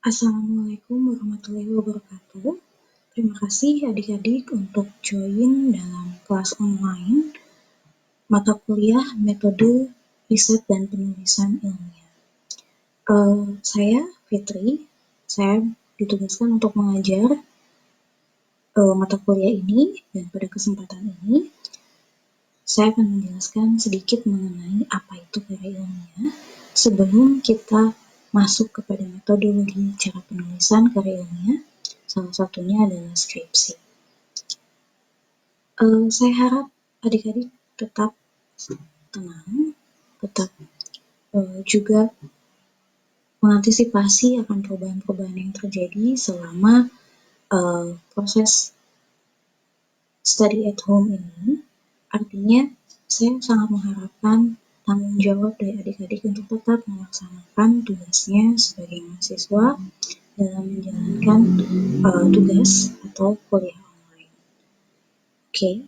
Assalamualaikum warahmatullahi wabarakatuh. Terima kasih adik-adik untuk join dalam kelas online mata kuliah metode riset dan penulisan ilmiah. Saya Fitri, saya ditugaskan untuk mengajar mata kuliah ini, dan pada kesempatan ini saya akan menjelaskan sedikit mengenai apa itu karya ilmiah sebelum kita masuk kepada metodologi cara penulisan karya ilmiah. Salah satunya adalah skripsi. Saya harap adik-adik tetap tenang, tetap juga mengantisipasi akan perubahan-perubahan yang terjadi selama proses study at home ini. Artinya, saya sangat mengharapkan tanggung jawab dari adik-adik untuk tetap melaksanakan tugasnya sebagai mahasiswa dalam menjalankan tugas atau kuliah online. Oke,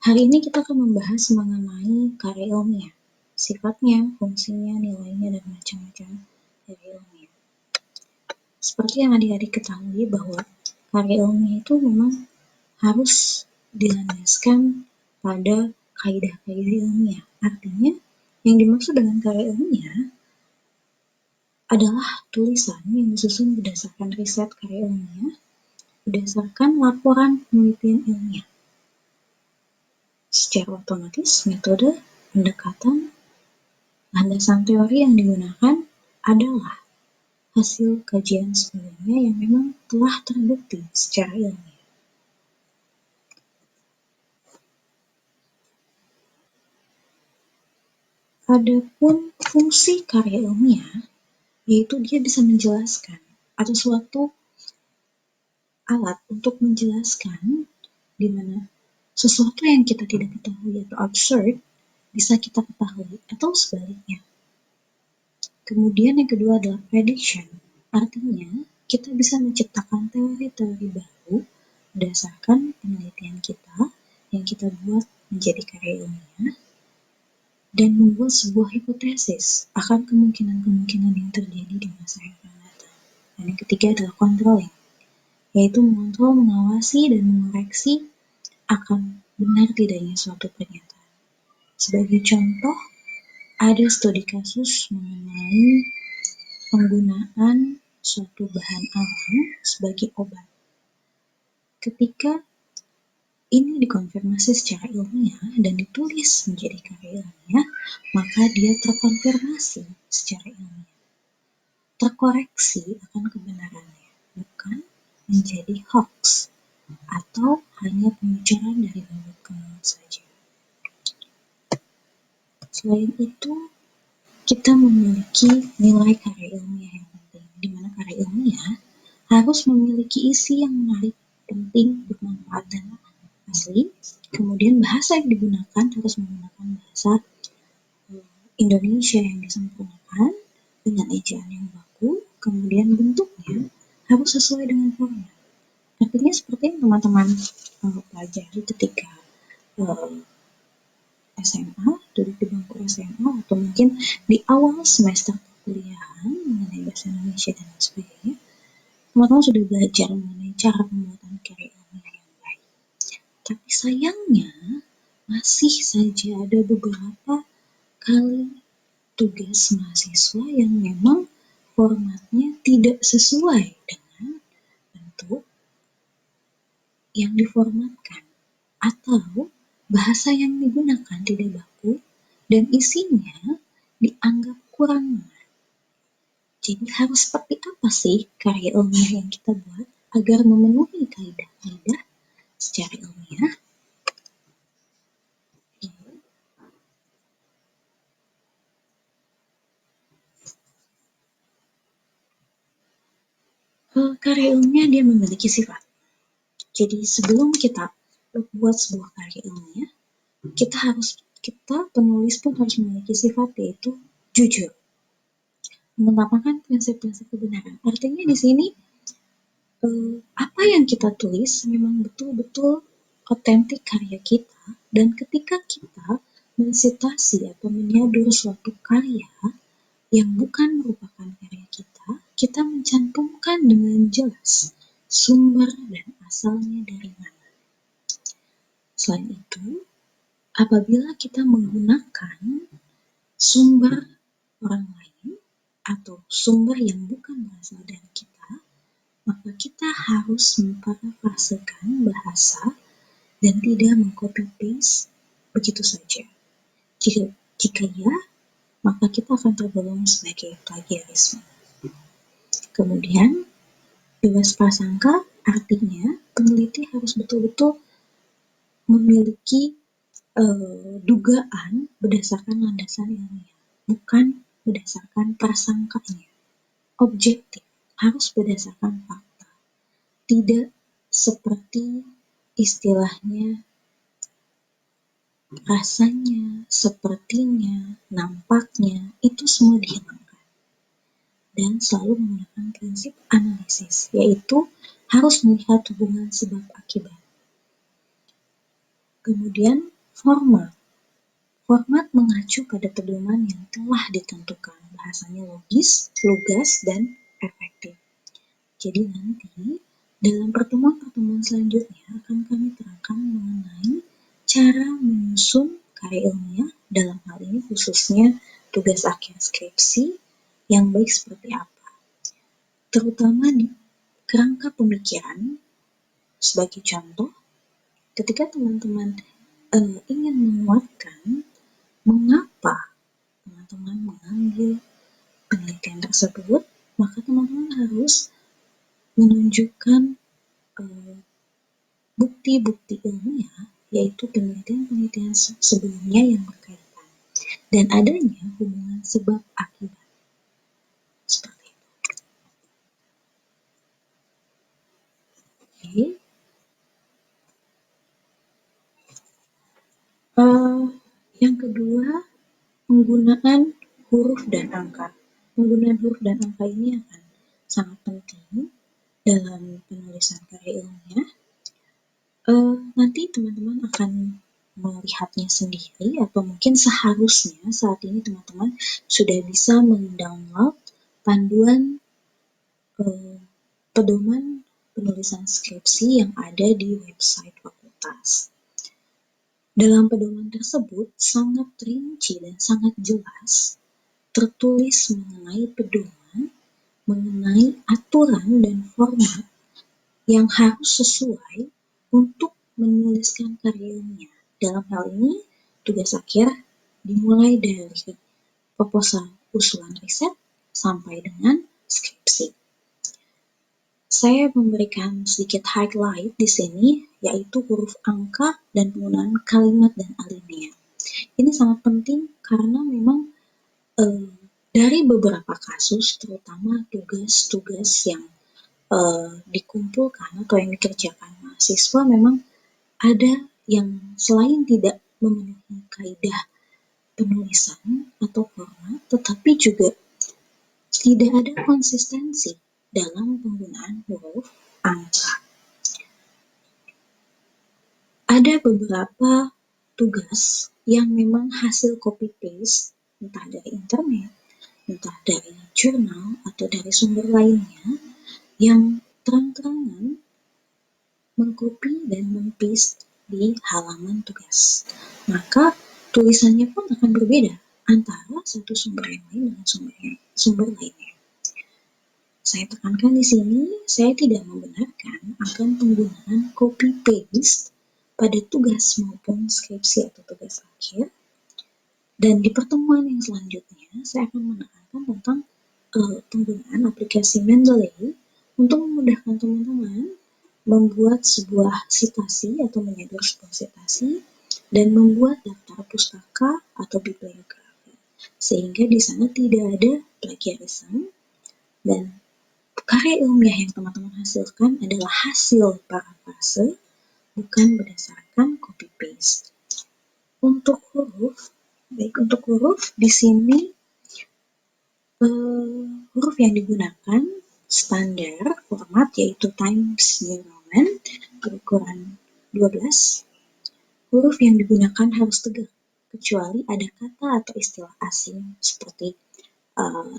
hari ini kita akan membahas mengenai karya ilmiah, sifatnya, fungsinya, nilainya, dan macam-macam karya ilmiah. Seperti yang adik-adik ketahui bahwa karya ilmiah itu memang harus dilandaskan pada kaidah-kaidah ilmiah. Artinya, yang dimaksud dengan karya ilmiah adalah tulisan yang disusun berdasarkan riset karya ilmiah, berdasarkan laporan penelitian ilmiah. Secara otomatis, metode, pendekatan, landasan teori yang digunakan adalah hasil kajian sebelumnya yang memang telah terbukti secara ilmiah. Adapun fungsi karya ilmiah, yaitu dia bisa menjelaskan atau suatu alat untuk menjelaskan di mana sesuatu yang kita tidak ketahui atau absurd bisa kita ketahui atau sebaliknya. Kemudian yang kedua adalah prediction, artinya kita bisa menciptakan teori-teori baru berdasarkan penelitian kita yang kita buat menjadi karya ilmiah dan membuat sebuah hipotesis akan kemungkinan-kemungkinan yang terjadi di masa yang akan datang. Dan yang ketiga adalah controlling, yaitu mengontrol, mengawasi, dan mengoreksi akan benar tidaknya suatu pernyataan. Sebagai contoh, ada studi kasus mengenai penggunaan suatu bahan alam sebagai obat. Ketika ini dikonfirmasi secara ilmiah dan ditulis menjadi karya ilmiah, maka dia terkonfirmasi secara ilmiah. Terkoreksi akan kebenarannya, bukan menjadi hoax atau hanya pembicaraan dari mulut ke mulut saja. Selain itu, kita memiliki nilai karya ilmiah yang penting, di mana karya ilmiah harus memiliki isi yang menarik, penting, bermanfaat, dan asli. Kemudian bahasa yang digunakan harus menggunakan bahasa Indonesia yang disempurnakan dengan ejaan yang baku. Kemudian bentuknya harus sesuai dengan format. Artinya seperti yang teman-teman pelajari ketika SMA, duduk di bangku SMA, atau mungkin di awal semester perkuliahan mengenai bahasa Indonesia dan sebagainya, teman-teman sudah belajar mengenai cara pembuatan karya ilmiah yang baik. Tapi sayangnya, masih saja ada beberapa kali tugas mahasiswa yang memang formatnya tidak sesuai dengan bentuk yang diformatkan, atau bahasa yang digunakan tidak baku dan isinya dianggap kurang menarik. Jadi harus seperti apa sih karya ilmiah yang kita buat agar memenuhi kaidah-kaidah secara ilmiah? Karya ilmiah dia memiliki sifat. Jadi sebelum kita buat sebuah karya ilmiah, kita penulis pun harus memiliki sifat, yaitu jujur, mengutamakan prinsip-prinsip kebenaran. Artinya di sini apa yang kita tulis memang betul-betul otentik karya kita, dan ketika kita mensitasi atau menyadur suatu karya yang bukan merupakan karya kita, kita mencantumkan dengan jelas sumber dan asalnya dari mana. Selain itu, apabila kita menggunakan sumber orang lain atau sumber yang bukan berasal dari kita, maka kita harus memparafrasekan bahasa dan tidak mengcopy paste begitu saja. Jika ya, maka kita akan tergolong sebagai plagiarisme. Kemudian, bebas prasangka artinya peneliti harus betul-betul memiliki dugaan berdasarkan landasan ilmiah, bukan berdasarkan prasangkanya. Objektif harus berdasarkan fakta, tidak seperti istilahnya rasanya, sepertinya, nampaknya, itu semua dihilangkan. Dan selalu menggunakan prinsip analisis, yaitu harus melihat hubungan sebab akibat. Kemudian format. Format mengacu pada pedoman yang telah ditentukan, bahasanya logis, lugas, dan efektif. Jadi nanti dalam pertemuan-pertemuan selanjutnya akan kami terangkan mengenai cara menyusun karya ilmiah, dalam hal ini khususnya tugas akhir skripsi yang baik seperti apa. Terutama di kerangka pemikiran. Sebagai contoh, ketika teman-teman ingin menguatkan mengapa teman-teman mengambil penelitian tersebut, maka teman-teman harus menunjukkan bukti-bukti ilmiah, yaitu penelitian-penelitian sebelumnya yang berkaitan, dan adanya hubungan sebab akibat. Seperti itu. Oke. Yang kedua, penggunaan huruf dan angka. Penggunaan huruf dan angka ini akan sangat penting dalam penulisan karya ilmiah. Nanti teman-teman akan melihatnya sendiri, atau mungkin seharusnya saat ini teman-teman sudah bisa mendownload panduan pedoman penulisan skripsi yang ada di website fakultas. Dalam pedoman tersebut sangat rinci dan sangat jelas tertulis mengenai pedoman, mengenai aturan dan format yang harus sesuai untuk menuliskan karya ilmiah. Dalam hal ini, tugas akhir dimulai dari proposal usulan riset sampai dengan skripsi. Saya memberikan sedikit highlight di sini, yaitu huruf angka dan penggunaan kalimat dan alinea. Ini sangat penting karena memang dari beberapa kasus, terutama tugas-tugas yang dikumpulkan atau yang dikerjakan mahasiswa, memang ada yang selain tidak memenuhi kaidah penulisan atau format, tetapi juga tidak ada konsistensi dalam penggunaan huruf angka. Ada beberapa tugas yang memang hasil copy paste, entah dari internet, entah dari jurnal, atau dari sumber lainnya, yang terang-terangan mengcopy dan meng-paste di halaman tugas. Maka tulisannya pun akan berbeda antara satu sumber yang lain dengan sumber lainnya. Saya tekankan di sini, saya tidak membenarkan akan penggunaan copy paste pada tugas maupun skripsi atau tugas akhir. Dan di pertemuan yang selanjutnya, saya akan menekankan tentang penggunaan aplikasi Mendeley untuk memudahkan teman-teman membuat sebuah citasi atau menyeder sebuah citasi dan membuat daftar pustaka atau bibliografi, sehingga di sana tidak ada plagiarisme dan karya ilmiah yang teman-teman hasilkan adalah hasil parafrase, bukan berdasarkan copy paste. Untuk huruf di sini huruf yang digunakan standar format yaitu Times New Roman berukuran 12. Huruf yang digunakan harus tegak, kecuali ada kata atau istilah asing seperti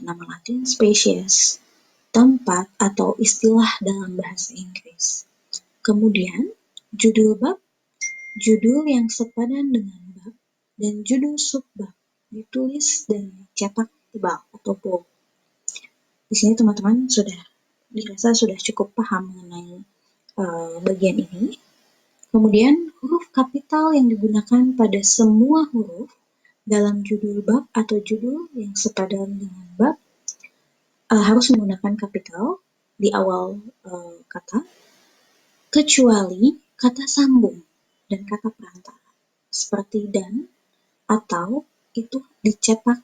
nama Latin species, tempat, atau istilah dalam bahasa Inggris. Kemudian, judul bab, judul yang sepadan dengan bab, dan judul subbab ditulis dan dicetak tebal atau bold. Di sini teman-teman dirasa sudah cukup paham mengenai bagian ini. Kemudian huruf kapital yang digunakan pada semua huruf dalam judul bab atau judul yang sepadan dengan bab harus menggunakan kapital di awal kata, kecuali kata sambung dan kata perantara seperti dan, atau itu dicetak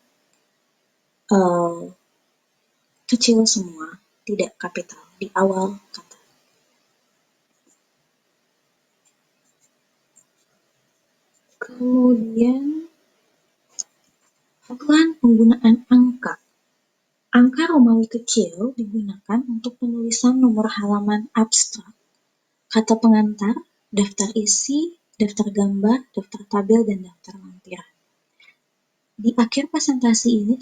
kecil semua, tidak kapital di awal kata. Kemudian aturan penggunaan angka. Angka Romawi kecil digunakan untuk penulisan nomor halaman abstrak, kata pengantar, daftar isi, daftar gambar, daftar tabel, dan daftar lampiran. Di akhir presentasi ini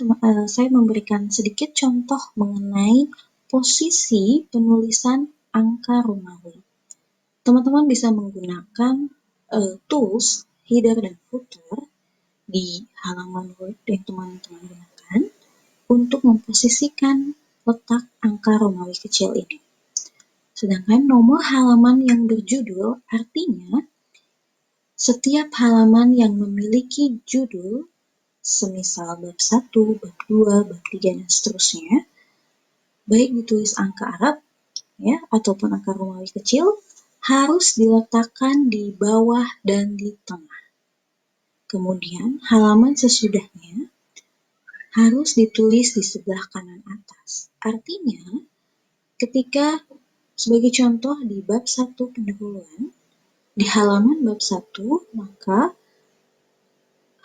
saya memberikan sedikit contoh mengenai posisi penulisan angka Romawi. Teman-teman bisa menggunakan tools header dan footer di halaman Word yang teman-teman gunakan untuk memposisikan letak angka Romawi kecil ini. Sedangkan nomor halaman yang berjudul artinya setiap halaman yang memiliki judul semisal bab 1, bab 2, bab 3, dan seterusnya, baik ditulis angka Arab ya ataupun angka Romawi kecil, harus diletakkan di bawah dan di tengah. Kemudian halaman sesudahnya harus ditulis di sebelah kanan atas. Artinya, ketika sebagai contoh di bab 1 pendahuluan, di halaman bab 1, maka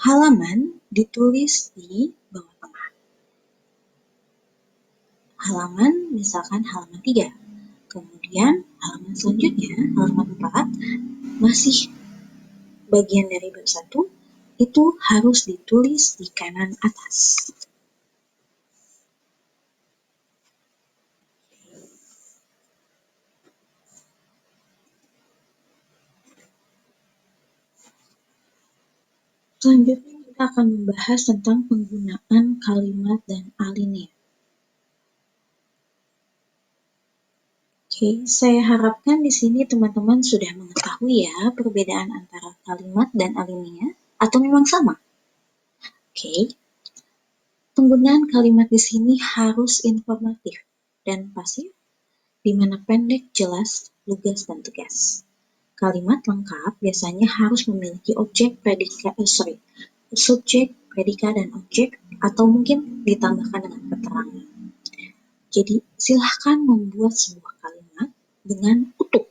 halaman ditulis di bawah tengah. Halaman, misalkan halaman 3. Kemudian halaman selanjutnya, halaman 4, masih bagian dari bab 1, itu harus ditulis di kanan atas. Selanjutnya kita akan membahas tentang penggunaan kalimat dan alinea. Oke, saya harapkan di sini teman-teman sudah mengetahui ya perbedaan antara kalimat dan alinea, atau memang sama? Oke, penggunaan kalimat di sini harus informatif dan pasif, di mana pendek, jelas, lugas, dan tegas. Kalimat lengkap biasanya harus memiliki subjek, predikat, dan objek, atau mungkin ditambahkan dengan keterangan. Jadi, silahkan membuat sebuah kalimat dengan utuh.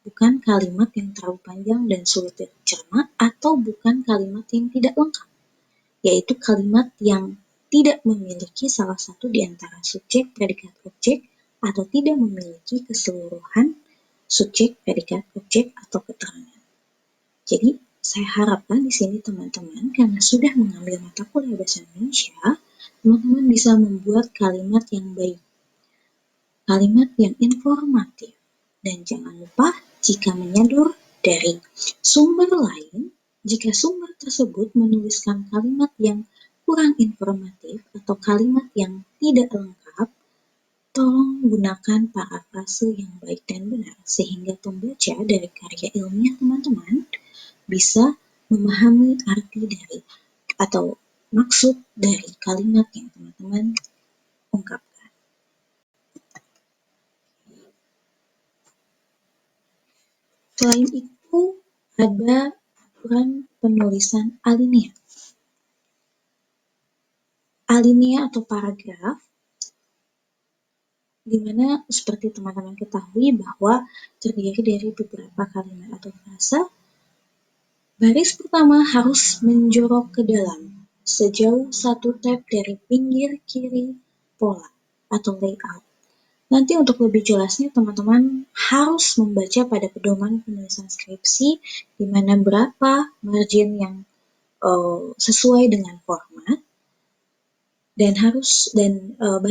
Bukan kalimat yang terlalu panjang dan sulit dicerna, atau bukan kalimat yang tidak lengkap, yaitu kalimat yang tidak memiliki salah satu di antara subjek, predikat, objek, atau tidak memiliki keseluruhan subjek, predikat, objek, atau keterangan. Jadi, saya harapkan di sini teman-teman, karena sudah mengambil mata kuliah bahasa Indonesia, teman-teman bisa membuat kalimat yang baik, kalimat yang informatif, dan jangan lupa jika menyadur dari sumber lain, jika sumber tersebut menuliskan kalimat yang kurang informatif atau kalimat yang tidak lengkap, tolong gunakan parafrase yang baik dan benar, sehingga pembaca dari karya ilmiah teman-teman bisa memahami arti dari atau maksud dari kalimat yang teman-teman ungkapkan. Selain itu, ada aturan penulisan alinea. Alinea atau paragraf, di mana seperti teman-teman ketahui bahwa terdiri dari beberapa kalimat atau frasa. Baris pertama harus menjorok ke dalam sejauh 1 tab dari pinggir kiri pola atau layout. Nanti untuk lebih jelasnya teman-teman harus membaca pada pedoman penulisan skripsi di mana berapa margin yang sesuai dengan format dan